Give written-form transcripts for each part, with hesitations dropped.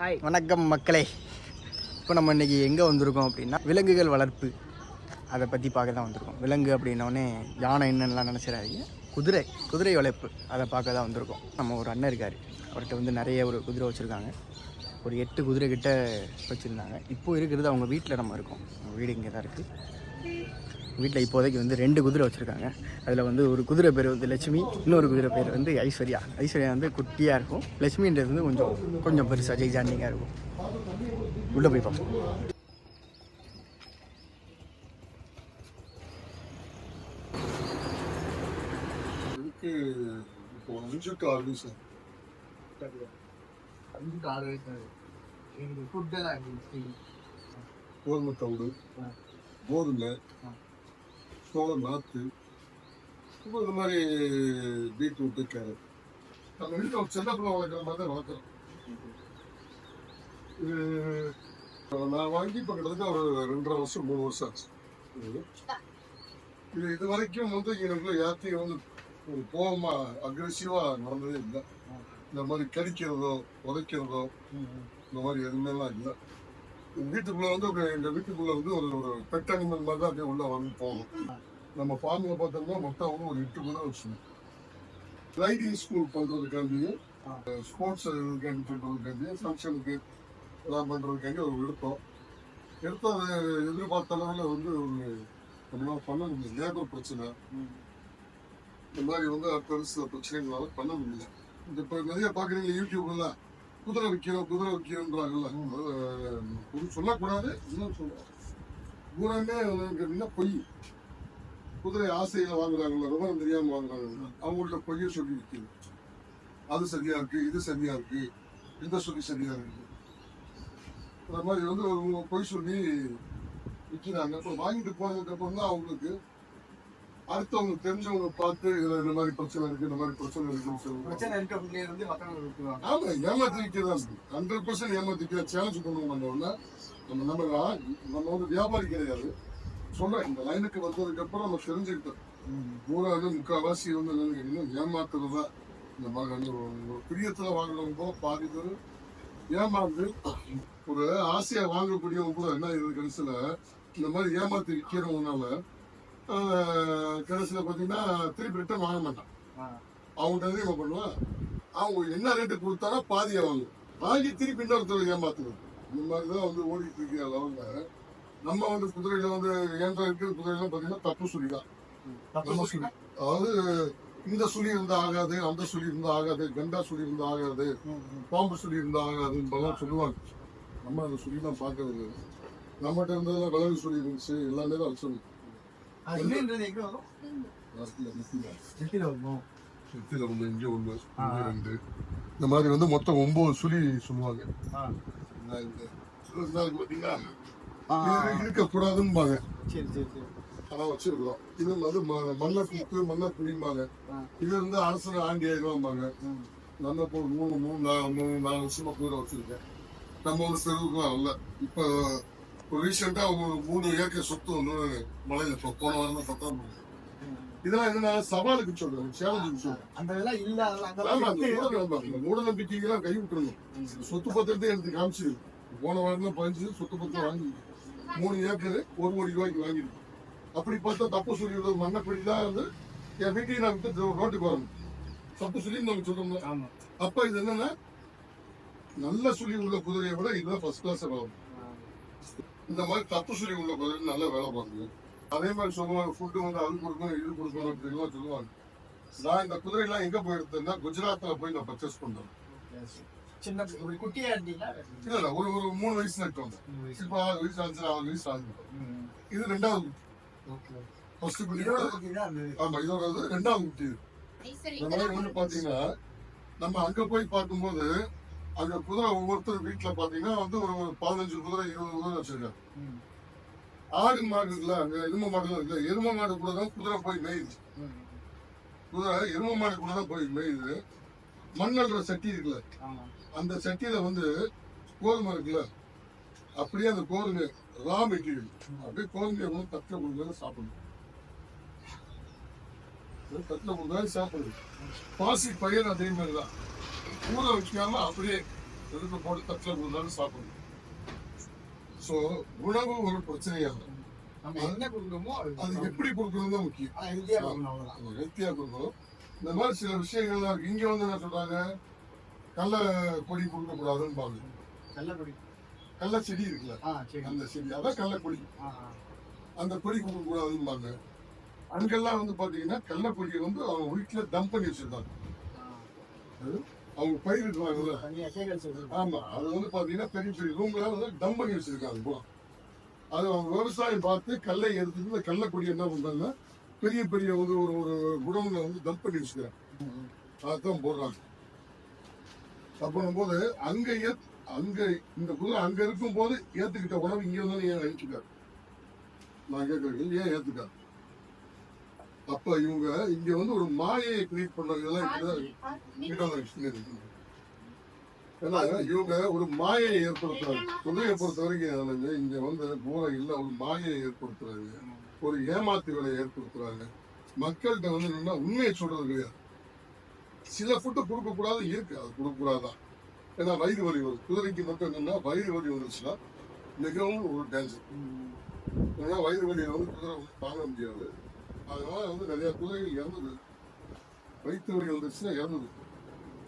Hi வணக்கம் மக்களே. இப்போ நம்ம இன்றைக்கி எங்கே வந்திருக்கோம் அப்படின்னா விலங்குகள் வளர்ப்பு அதை பற்றி பார்க்க தான் வந்திருக்கோம். விலங்கு அப்படின்னோடனே யானை என்னென்னலாம் நினச்சிடாதீங்க, குதிரை வளர்ப்பு அதை பார்க்க தான் வந்திருக்கோம். நம்ம ஒரு அண்ணன் இருக்கார், அவர்கிட்ட வந்து நிறைய ஒரு குதிரை வச்சுருக்காங்க. ஒரு 8 குதிரை கிட்ட வச்சுருந்தாங்க. இப்போ இருக்கிறது அவங்க வீட்டில் நம்ம இருக்கோம். அவங்க வீடு இங்கே தான் இருக்குது. வீட்டில் இப்போதைக்கு வந்து 2 குதிரை வச்சுருக்காங்க. அதில் வந்து ஒரு குதிரை பேர் வந்து லட்சுமி, இன்னொரு குதிரை பேர் வந்து ஐஸ்வர்யா. ஐஸ்வர்யா வந்து குட்டியாக இருக்கும், லட்சுமின்றது வந்து கொஞ்சம் பெருசாக ஜெய்ஜாண்டிங்காக இருக்கும். உள்ளே போய் பார்ப்போம். இப்போ 5 to 6 சார். 5 to 6 வயசு. எங்களுக்கு ஃபுட்டெல்லாம் கோதுமை தவிடு, கோதுமை, சோளம் நாற்று, இப்போ இந்த மாதிரி பீட்ரூட்டு, கேரட். நம்ம வீட்டில் ஒரு சின்ன பிள்ளை வளர்க்குற மாதிரி தான் வளர்க்குறோம். நான் வாங்கி இப்போ கிட்டத்தட்ட ஒரு 2.5 வருஷம் 3 வருஷம் ஆச்சு. இது வரைக்கும் வந்து எனக்குள்ள யார்த்தையும் வந்து ஒரு கோபமாக அக்ரெசிவாக நடந்ததே இல்லை. இந்த மாதிரி கடிக்கிறதோ உதைக்கிறதோ இந்த மாதிரி எதுவுமேலாம் இல்லை. வீட்டுக்குள்ளே வந்து எங்கள் வீட்டுக்குள்ளே வந்து ஒரு பெட் அனிமல் மாதிரி தான் அப்படியே உள்ளே வந்து போகும். நம்ம ஃபார்மில் பார்த்தோம்னா மொத்தம் வந்து ஒரு 8 குதிரை வச்சுக்கணும். ரைடிங் ஸ்கூல் பண்ணுறதுக்காண்டியும் ஸ்போர்ட்ஸ் பண்ணுறதுக்காண்டியும் ஃபங்க்ஷனுக்கு எல்லாம் பண்ணுறதுக்காண்டி ஒரு எடுத்து அதை எதிர்பார்த்த அளவில் வந்து ஒரு நம்மளால் பண்ண முடியல. லேபர் பிரச்சனை இந்த மாதிரி வந்து பெருசு பிரச்சனைகளால பண்ண முடியல. இப்போ நிறைய பார்க்குறீங்க யூடியூப்ல குதிரை விற்கிறோன்றாங்கல்ல. சொல்லக்கூடாது, இன்னும் சொல்லுவோம். பூராமே கேட்டீங்கன்னா பொய். குதிரை ஆசையில வாங்குறாங்கல்ல, விவரம் தெரியாமல் வாங்குறாங்க. அவங்கள்ட்ட பொய்ய சொல்லி விற்கிது. அது சரியா இருக்கு, இது சரியா இருக்கு, இந்த சொல்லி சரியா இருக்கு, அந்த மாதிரி வந்து ஒரு பொய் சொல்லி விற்கிறாங்க. இப்போ வாங்கிட்டு போனதுக்கு அப்புறம் தான் அவங்களுக்கு அடுத்தவங்க தெரிஞ்சவங்க பார்த்து இதுல இந்த மாதிரி பிரச்சனை இருக்கு, இந்த மாதிரி பிரச்சனை இருக்குன்னு சொல்லுவாங்க. ஆமா, ஏமாத்தி விற்கிறதா இருக்கு. 100% ஏமாத்தி விற்கிற சேலஞ்ச் பண்ணுவோம். நம்ம வந்து வியாபாரி கிடையாது. சொல்றேன், இந்த லைனுக்கு வந்ததுக்கு அப்புறம் நம்ம தெரிஞ்சுக்கிட்டோம். பூரா வந்து முக்கால்வாசி வந்து இன்னும் ஏமாத்துறதா. இந்த மாதிரி வந்து ஒரு பிரியத்துல வாங்குறவங்க போல பாதி பேர் ஏமாந்து ஒரு ஆசையா வாங்கக்கூடியவங்க கூட என்ன இது கடைசியில இந்த மாதிரி ஏமாத்தி விற்கிறவங்கனால கடைசியில் பார்த்தீங்கன்னா திருப்பி ரிட்டர்ன் வாங்க மாட்டான். அவங்கள்ட்ட என்ன பண்ணுவான், அவங்க என்ன ரேட்டு கொடுத்தாரோ பாதியை வாங்கி திருப்பி இன்னொருத்தர் ஏமாத்துறது. இந்த மாதிரி தான் வந்து ஓடிட்டு இருக்கிற அளவில் நம்ம வந்து குதிரையில வந்து ஏன்ற இருக்கிற குதிரையில பார்த்தீங்கன்னா தப்பு சொல்லி தான். அதாவது இந்த சுழி இருந்தா ஆகாது, அந்த சுழி இருந்தா ஆகாது, கண்டா சுழி இருந்தா ஆகாது, பாம்பு சுழி இருந்தா ஆகாதுன்னு சொல்லுவாங்க. நம்ம அந்த சுழி தான் பார்க்கறது. நம்மகிட்ட இருந்ததுலாம் விலங்கு சுழி இருந்துச்சு, எல்லாமே தான் சொல்லி. இந்த மாதிரி வந்து மொத்தம் 9 சுழி சொல்லுவாங்க. இருக்கக்கூடாதுன்னு அதான் வச்சிருக்கிறோம். இது வந்து மன்னர் கூத்து, மன்னர் புரியும்பாங்க. இது வந்து அரசு ஆண்டி ஆயிடுவாம்பாங்க. நம்ம இப்போ 3-4 வருஷமா கூட வச்சிருக்கேன். நம்ம ஒரு செலவுக்குலாம் இல்லை. இப்போ ரீசெண்டா 3 ஏக்கர் சொத்து வந்து மலையில போன வாரம் தான். இதெல்லாம் என்னன்னா சவாலுக்கு சொல்றேன், சேலஞ்சுக்கு சொல்றேன். மூட நம்பிக்கைகளாம் கை விட்டுருணும். சொத்து பத்திரத்தை எடுத்து காமிச்சிருக்கு. போன வாரம் தான் 15 சொத்து பத்திரம் வாங்கி 3 ஏக்கர் 1 கோடி ரூபாய்க்கு வாங்கிருக்கு. அப்படி பார்த்தா தப்பு சொல்லி மண்ணப்படி தான் வந்து என் வீட்டையும் நான் விட்டு ரோட்டுக்கு வரணும். தப்பு சொல்லி நம்ம சொல்றோம்ல. அப்ப இது என்னன்னா நல்ல சொல்லி உள்ள குதிரையை விட இதுதான் ஃபர்ஸ்ட் கிளாஸ் ஆகும். இந்த மாதிரி தப்பு சொல்லி உள்ள குதிரை நல்ல வேலை பார்க்குது. அதே மாதிரி சொல்லுவாங்க, ஃபுட்டு வந்து அது கொடுக்கணும், இது கொடுக்கணும் அப்படின்லாம் சொல்லுவாங்க. நான் இந்த குதிரையெல்லாம் எங்க போய் எடுத்தேன்னா குஜராத்ல போய் நான் பர்ச்சேஸ் பண்றேன். இல்ல ஒரு 3 வயசு நட்டு வந்தேன். இப்போ 6 வயசு 5 வயசு ஆகுது. இது 2வது ஃபர்ஸ்ட் குட்டி. ஆமா, இதோட 2வது குட்டி. இந்த மாதிரி வந்து பாத்தீங்கன்னா நம்ம அங்க போய் பார்க்கும்போது அங்க குதிரை ஒவ்வொருத்தர் வீட்டுல பாத்தீங்கன்னா வந்து ஒரு 15 குதிரை 20 குதிரை வச்சிருக்காங்க. ஆடு மாடு இருக்குல்ல, அங்க எரும மாடு இருக்குல்ல, எரும மாடு கூட தான் குதிரை போய் மேயுது. குதிரை எரும மாடு கூட தான் போய் மேயுது. மண்ணல்ற சட்டி இருக்குல்ல, அந்த சட்டியில வந்து கோதுமை இருக்குல்ல, அப்படியே அந்த கோதுமை ரா மெட்டீரியல் அப்படியே கோதுமையை வந்து தட்டில் கொடுத்தாலும் சாப்பிடணும். தட்டில் கொடுத்தாலும் சாப்பிடுது. பாசி பயிர் அதே மாதிரி தான் ஊற வைக்காம அப்படியே எடுத்து போட்டு தட்டில் கொடுத்தாலும் சாப்பிடணும். ஸோ உணவு ஒரு பிரச்சனையாகும். நம்ம என்ன கொடுக்குறோமோ அது எப்படி கொடுக்கணும் தான் முக்கியம். ஹெல்த்தியாக கொடுக்கணும், அவ்வளோதான். ஹெல்த்தியாக கொடுக்கணும். இந்த மாதிரி சில விஷயங்கள்லாம் இருக்கு. இங்கே வந்து என்ன சொல்றாங்க, கடல கொடி கொடுக்கக்கூடாதுன்னு பாருங்க. நல்லபடி. கடல செடி இருக்குல்ல, சரி. அந்த செடி அதான் கடல கொடி, ஆ அந்த கொடி கொடுக்கக்கூடாதுன்னு பாருங்க. அங்கெல்லாம் வந்து பாத்தீங்கன்னா கடல கொடியை வந்து அவங்க வீட்டுல டம்ப் பண்ணி வச்சிருந்தாங்க. அவங்க பயிரிடுவாங்கல்ல, தனியாக சேகரிச்சு வச்சிருக்கோம். ஆமா, அது வந்து பாத்தீங்கன்னா பெரிய பெரிய ரூம்ல வந்து டம்ப் பண்ணி வச்சிருக்காங்க போல. அது அவங்க விவசாயம் பார்த்து கல்லை எடுத்துட்டு இந்த கடல கொடி என்ன பண்றாங்கன்னா பெரிய பெரிய ஒரு ஒரு குடம்ல வந்து டம்ப் பண்ணி வச்சுக்கிறாங்க. அதான் போடுறாங்க. அப்போது அங்க இந்த குதிரை அங்க இருக்கும் போது ஏத்துக்கிட்ட உணவு இங்க வந்து ஏன் அழிச்சுக்காரு? நான் கேட்கறேன், ஏன் ஏத்துக்காரு? அப்ப இவங்க இங்க வந்து ஒரு மாயையை கிரியேட் பண்றதெல்லாம் ஏன்னா இவங்க ஒரு மாயையை ஏற்படுத்துறாங்க. குதிரையை பொறுத்த வரைக்கும் இங்க வந்து போரை இல்ல, ஒரு மாயையை ஏற்படுத்துறாங்க, ஒரு ஏமாத்து வேலையை ஏற்படுத்துறாங்க. மக்கள்கிட்ட வந்து என்னன்னா உண்மையை சொல்றது கிடையாது. சில ஃபுட்டு கொடுக்க கூடாது இருக்கு, அது கொடுக்க கூடாதான். ஏன்னா வயிறு வலி வரும். குதிரைக்கு மட்டும் என்னன்னா வயிறு வலி வந்துச்சுன்னா மிகவும் ஒரு டேஞ்சர். ஏன்னா வயிறு வலியை வந்து குதிரை வந்து தாங்க முடியாது. அதனால வந்து நிறைய குதிரைகள் இறந்தது, வயிற்று வலி வந்துச்சுன்னா இறந்தது.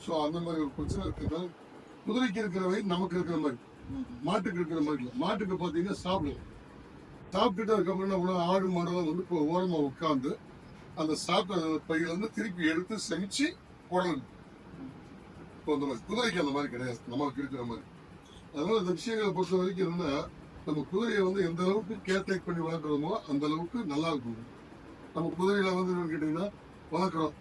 ஸோ அந்த மாதிரி ஒரு பிரச்சனை இருக்குன்னா குதிரைக்கு இருக்கிற வயிறு நமக்கு இருக்கிற மாதிரி, மாட்டுக்கு இருக்கிற மாதிரி இல்லை. மாட்டுக்கு பார்த்தீங்கன்னா சாப்பிட்டுட்டு அதுக்கப்புறம் என்ன பண்ண, ஆடு மாடெல்லாம் வந்து இப்போ ஓரமாக உட்காந்து அந்த சாப்பிட்ட பையில வந்து திருப்பி எடுத்து செமிச்சு போடணும். இப்போ அந்த மாதிரி குதிரைக்கு அந்த மாதிரி கிடையாது, நமக்கு இருக்கிற மாதிரி. அதனால இந்த விஷயங்களை பொறுத்த வரைக்கும் என்னன்னா, நம்ம குதிரையை வந்து எந்த அளவுக்கு கேர்டேக் பண்ணி வளர்க்குறோமோ அந்த அளவுக்கு நல்லா இருக்கும். நம்ம குதிரையில வந்து கேட்டீங்கன்னா வளர்க்குறோம்,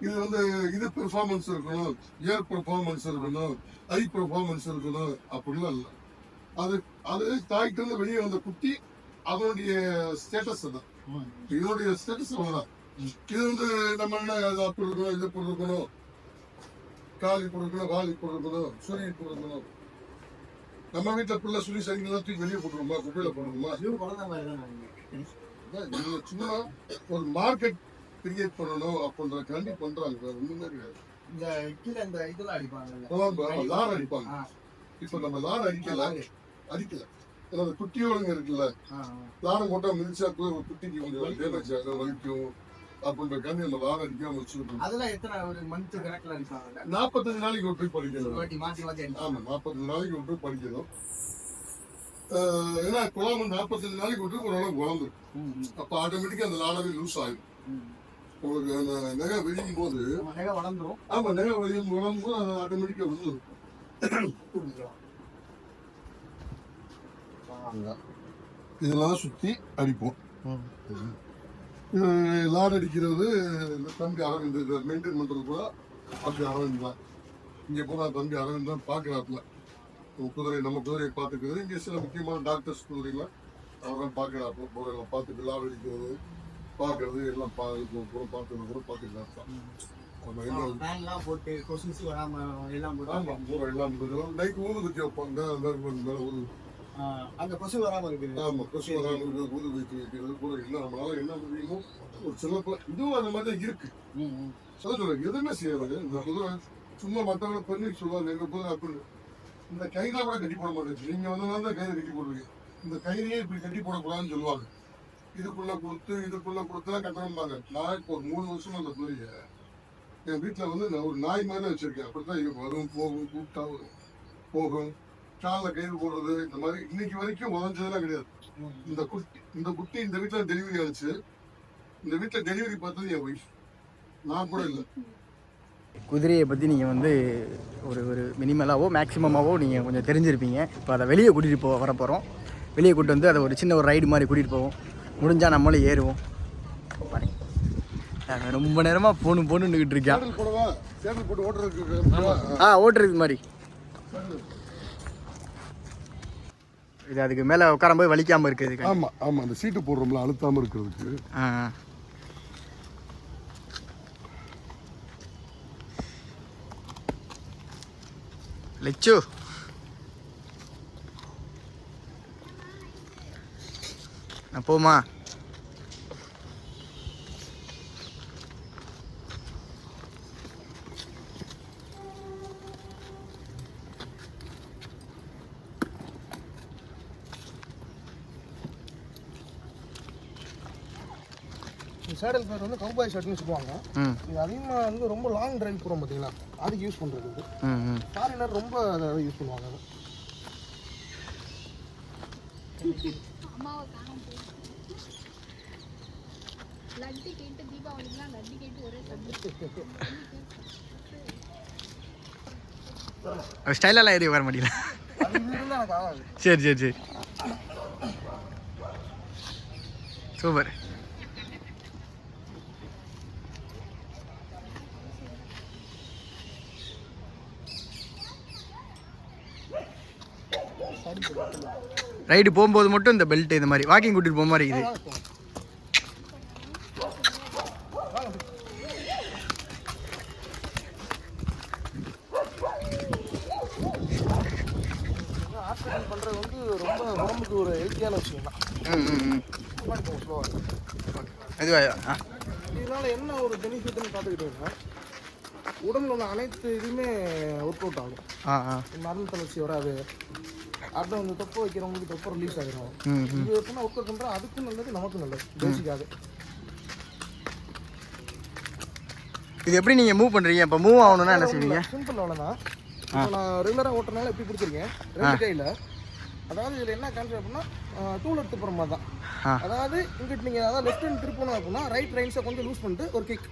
இது வந்து இது பெர்ஃபார்மன்ஸ் இருக்கணும், ஏர் பெர்ஃபார்மன்ஸ் இருக்கணும், ஐ பெர்ஃபார்மன்ஸ் இருக்கணும் அப்படிலாம் இல்லை. அது அது தாய்க்கு இருந்து வெளியே வந்த குட்டி அதனுடைய ஸ்டேட்டஸ் தான், இதனுடைய ஸ்டேட்டஸ் அவ்வளோதான். இது வந்து நம்ம என்ன அப்படி இருக்கணும், இது இருக்கணும், காலி கொடுக்கணும், வாலி கொடுக்கணும், சுரி கொடுக்கணும். நம்ம வீட்டுல பிள்ளை சுரி சரிங்கெல்லாம் தூக்கி வெளியே போட்டுருமா, குப்பையில போடணுமா? நீங்க சும்மா ஒரு மார்க்கெட் கிரியேட் பண்ணணும் அப்படின்றக்காண்டி பண்றாங்க, ஒண்ணுமே கிடையாது. இந்த கீழே இந்த இதெல்லாம் அடிப்பாங்க, லார் அடிப்பாங்க. இப்ப நம்ம லார் அடிக்கல, ஏன்னா அந்த குட்டியோடுங்க இருக்குல்ல, லாரை போட்டா மிதிச்சா குட்டிக்கு கொஞ்சம் டேமேஜ் ஆகும், வலிக்கும் அப்படின்றக்காண்டி நம்ம லார் அடிக்காம வச்சுருக்கோம். அதெல்லாம் எத்தனை ஒரு மந்த் கணக்கில் அடிப்பாங்க? 45 நாளைக்கு ஒரு போய் படிக்கணும். மாற்றி ஆமா, 45 நாளைக்கு ஒரு போய் படிக்கணும். ஏன்னா குழம்பு 45 நாளைக்கு விட்டு ஓரளவுக்கு வளர்ந்துடும். அப்போ ஆட்டோமேட்டிக்கா அந்த லாடவே லூஸ் ஆகிடும். உங்களுக்கு அந்த நகை வெளியும் போது வளர்ந்துடும். ஆமா, நகை வெளியும் வளரும் போது அது ஆட்டோமேட்டிக்கா விழுந்துடும். இதெல்லாம் சுத்தி அடிப்போம். இது லாட் அடிக்கிறது தம்பி அரவிந்த் மெயின்டைன் பண்றது கூட தம்பி அரவிந்த் தான். இங்க போனா தம்பி அரவிந்த் தான் பாக்குறாப்புல குதிரை, நம்ம குதிரையை பார்த்துக்கிறது. இங்கே சில முக்கியமான டாக்டர்ஸ் குதிரைலாம் அவரெல்லாம் பார்க்குறாப்புல, குதிரைலாம் பார்த்துட்டு லாட் அடிக்கிறது பார்க்கறது எல்லாம் பார்த்துக்கிறது கூட பார்த்துக்கலாம். நம்ம என்ன போட்டு கொசு வராம எல்லாம் ஆமா பூரா எல்லாம் நைட் ஊது குத்தி வைப்பாங்க, மேல ஊது அந்த கொசு வராம இருக்குது. ஆமா, கொசு வராம இருக்கிறது, ஊது குத்தி வைக்கிறது கூட இல்லை. நம்மளால என்ன முடியுமோ ஒரு சில இதுவும் அந்த மாதிரி தான் இருக்கு. சொல்லுங்க எதுவுமே செய்யாது. இந்த குதிரை சும்மா மற்றவங்களை பண்ணி சொல்லுவாங்க எங்க குதிரை அப்படின்னு. இந்த கயிறுலாம் கூட கட்டி போட மாட்டேங்குது. நீங்க வந்து கயிறு கட்டி போடுவீங்க, இந்த கயிறையே இப்படி கட்டி போடக்கூடாதுன்னு சொல்லுவாங்க. இதுக்குள்ள கொடுத்துலாம் கட்டணும்பாங்க. நான் இப்போ ஒரு 3 வருஷமா அந்த குதிரைய என் வீட்டுல வந்து நான் ஒரு நாய் மாதிரி தான் வச்சிருக்கேன். அப்படித்தான் இது வரும் போகும், கூப்பிட்டா வரும் போகும், காலில் கயிறு போடுறது, இந்த மாதிரி இன்னைக்கு வரைக்கும் உதஞ்சதெல்லாம் கிடையாது. இந்த குட்டி இந்த வீட்டுல டெலிவரி ஆச்சு. இந்த வீட்டுல டெலிவரி பார்த்தது என் ஒய்ஃப், நான் கூட இல்லை. குதிரையை பற்றி நீங்கள் வந்து ஒரு மினிமலாவோ மேக்ஸிமமாவோ நீங்கள் கொஞ்சம் தெரிஞ்சிருப்பீங்க. இப்போ அதை வெளியே கூட்டிகிட்டு வர போகிறோம். வெளியே கூப்பிட்டு வந்து அதை ஒரு சின்ன ஒரு ரைடு மாதிரி கூட்டிகிட்டு போவோம். முடிஞ்சால் நம்மளும் ஏறுவோம். நாங்கள் ரொம்ப நேரமாக போகணுன்னுக்கிட்டு இருக்கேன். ஓட்டுறது மாதிரி இது அதுக்கு மேலே உட்காரும்போது வலிக்காமல் இருக்குது. ஆமாம் ஆமாம், அந்த சீட்டு போடுறோம்ல அழுத்தாமல் இருக்கிறதுக்கு. லெச்சு நான் போமா? சேடல் ஃபேர் வந்து கவுபாய் ஷர்ட்னு சொல்லுவாங்க. ம் இது அதிகமாக வந்து ரொம்ப லாங் டிரைவ் போகிறோம் பார்த்தீங்களா, அதுக்கு யூஸ் பண்ணுறது இது. ம் ஃபாரினர் ரொம்ப அதை யூஸ் பண்ணுவாங்க அது. ஸ்டைலெல்லாம் ஏறி வர முடியல. அது இது இருந்தால் எனக்கு ஆகாது. சரி சரி சரி சூப்பர். ரைடு போகும்போது மட்டும் இந்த பெல்ட் இந்த மாதிரி வாக்கிங் கூட்டிட்டு போக மாதிரி இது. ஆப்ரேஷன் பண்ணுறது வந்து ரொம்ப உடம்புக்கு ஒரு ஹெல்த்தியான விஷயம் தான். ஸ்லோவாக இதுவா இதனால என்ன ஒரு பெனிஃபிட்னு பார்த்துக்கிட்டீங்கன்னா உடம்புல உள்ள அனைத்து இதுவுமே ஒர்க் அவுட் ஆகும். மரண தளர்ச்சி வராது. அடுத்த வந்து தொப்பை வைக்கிறவங்களுக்கு தொப்பை ரிலீஸ் ஆகிடும். இது எப்படின்னா ஒர்க் அவுட் பண்ணுறோம், அதுக்கும் நல்லது நமக்கும் நல்லது பேசிக்காக. இது எப்படி நீங்கள் மூவ் பண்ணுறீங்க? இப்போ மூவ் ஆகணும்னா என்ன செய்வீங்க? சிம்பிள் அவ்வளோதான். இப்போ நான் ரெகுலராக ஓட்டுறதுனால எப்படி பிடிச்சிருக்கேன் ரெண்டு கையில். அதாவது இதில் என்ன கான்செப்ட் அப்படின்னா டூல் எடுத்து போகிற மாதிரி தான். அதாவது இங்கிட்டு நீங்கள் அதாவது லெஃப்ட் ஹேண்ட் திருப்பணும் அப்படின்னா ரைட் ரைன்ஸை கொஞ்சம் லூஸ் பண்ணிட்டு ஒரு கிக்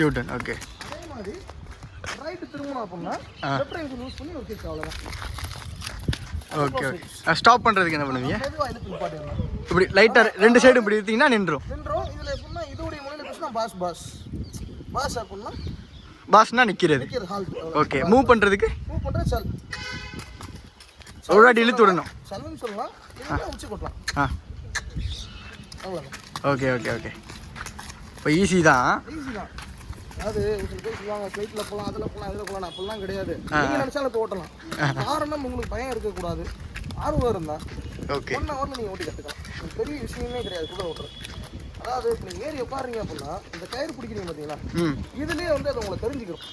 யூட்டன். ஓகே. அதே மாதிரி ரைட்டு திரும்பணும் அப்படின்னா லெஃப்ட் ரைன்ஸை லூஸ் பண்ணி ஒரு கிக், அவ்வளோதான். Okay okay. ஸ்டாப் பண்ணுறதுக்கு என்ன பண்ணுவீங்க? மெதுவாக இழுத்து நிப்பாட்டிடலாம். இப்படி லைட்டாக ரெண்டு சைடும் இப்படி எடுத்தீங்கன்னா நின்றோம். இதில் எப்படின்னா இதோடைய முனையில் பேசினா பாஸ் அப்படின்னா பாஸ்னா நிற்கிறது. ஹால்ட். ஓகே. மூவ் பண்ணுறதுக்கு மூவ் பண்ணுறது சல். ஒரு வாட்டி இழுத்து விடணும். சல்லுன்னு சொல்லலாம், இல்லைன்னா உச்சி கொட்டலாம். அவ்வளோதான். Okay okay okay. இப்போ ஈஸி தான். ஈஸி தான். அதாவது சில பேர் சொல்லுவாங்க ஃப்ளைட்டில் போகலாம், அதில் போகலாம், இதில் போகலாம். அப்படிலாம் கிடையாது. நீங்கள் நினச்சாலும் இப்போ ஓட்டலாம். காரணம் உங்களுக்கு பயம் இருக்கக்கூடாது, ஆர்வம் இருந்தால் ஓகே 1 ஹவரில் நீங்கள் ஓட்டி கற்றுக்கலாம். பெரிய விஷயமே கிடையாது கூட ஓட்டுறது. அதாவது இப்போ நீங்கள் ஏறி உட்காருங்க அப்படின்னா இந்த கயிறு பிடிக்கிறீங்க பார்த்தீங்களா, இதுலேயே வந்து அது உங்களை தெரிஞ்சுக்கிறோம்.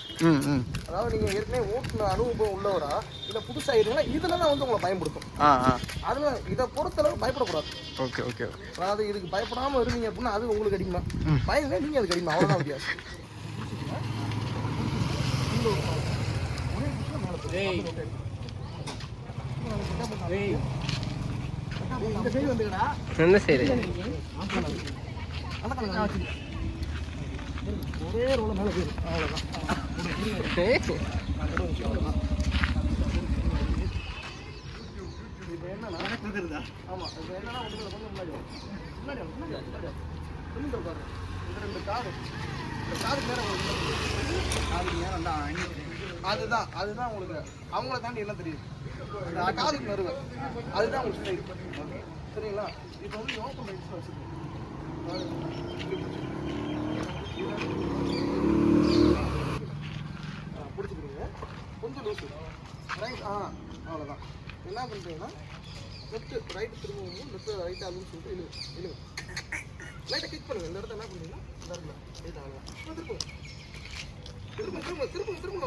அதாவது நீங்கள் ஏற்கனவே ஓட்டுன அனுபவம் உள்ளவரா இல்லை புதுசாக இருந்தீங்கன்னா இதில் தான் வந்து உங்களை பயன்படுத்தும். அதில் இதை பொறுத்தளவு பயப்படக்கூடாது. Okay okay. அதாவது இதுக்கு பயப்படாமல் இருந்தீங்க அப்படின்னா அது உங்களுக்கு அடிக்குமா, பயங்க நீங்கள் அதுக்கு அடிக்குமா, அவ்வளோதான் வித்தியாசம். இந்த சைடு வந்துக்கடா. என்ன சரி ஒரே ரோல மேலே போயிடும், அவ்வளோதான். இப்போ என்னன்னா ஆமாம், இப்போ என்னன்னா கொஞ்சம் முன்னாடி பாருங்க. இந்த 2 காரு, இந்த காருக்கு நேரம் அதுதான் உங்களுக்கு அவங்கள தாண்டி எல்லாம் தெரியுது. இந்த காதுக்கு நறுவை அதுதான் உங்களுக்கு ஸ்ட்ரைட். சரிங்களா? இப்போ வந்து ஓப்பன் ரைட்ஸ் வச்சுருக்கோம். பிடிச்சிக்கிறீங்க கொஞ்சம் லூஸு ரைட். அவ்வளோதான். என்ன பண்ணுறீங்கன்னா லெஃப்ட்டு ரைட்டு திரும்பவும் லெஃப்ட்டு ரைட்டாக அப்படின்னு சொல்லிட்டு இழுங்க லைட்டாக கிக் பண்ணுங்கள். இந்த இடத்த என்ன பண்ணுறீங்கன்னா இந்த இடத்துல ரைட் ஆகலாம். திரும்ப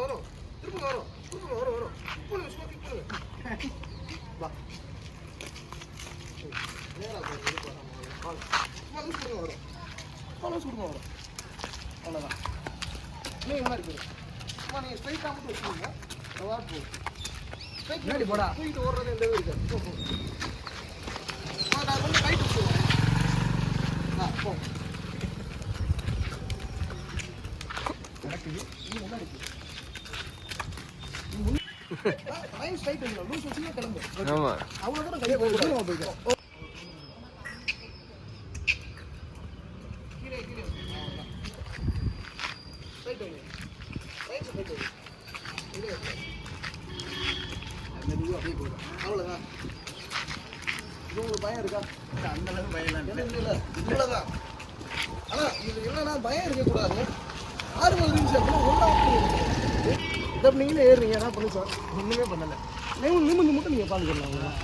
வரும். இப்போ சும்மா கிக் பண்ணுங்க. வா நேராக சும்மா லூஸ் கொடுங்க வரும். அவ்வளோதான். நீங்கள் முன்னாடி போயிடும். சும்மா நீங்கள் ஸ்ட்ரைட்டாக மட்டும் வச்சுக்கோங்க. போகும் ஸ்ட்ரைட் போடா. தூக்கிட்டு ஓடுறது எந்த இருக்காது. நான் கொஞ்சம் ரைட் வச்சுருவேன். போ நடக்குது. நீ முன்னாடி ரைட் ஸ்ட்ரைட் இல்லை லூஸ் வச்சுன்னா கிளம்பு. அவ்வளோ தூரம் கையை போய்க்கிறோம். அவ்வளோதான். இது உங்களுக்கு பயம் இருக்கா? அந்த அளவுக்கு பயம் இல்லை இவ்வளோதான். ஆனால் இது என்னன்னா பயம் இருக்கக்கூடாது, ஆர்வம் இருந்துச்சு அப்படின்னா ஒன்றா இதை நீங்களே ஏறுறீங்க. என்ன பண்ணு சார், ஒன்றுமே பண்ணலை. நிமிந்து மட்டும் நீங்கள் பார்த்துக்கலாம்.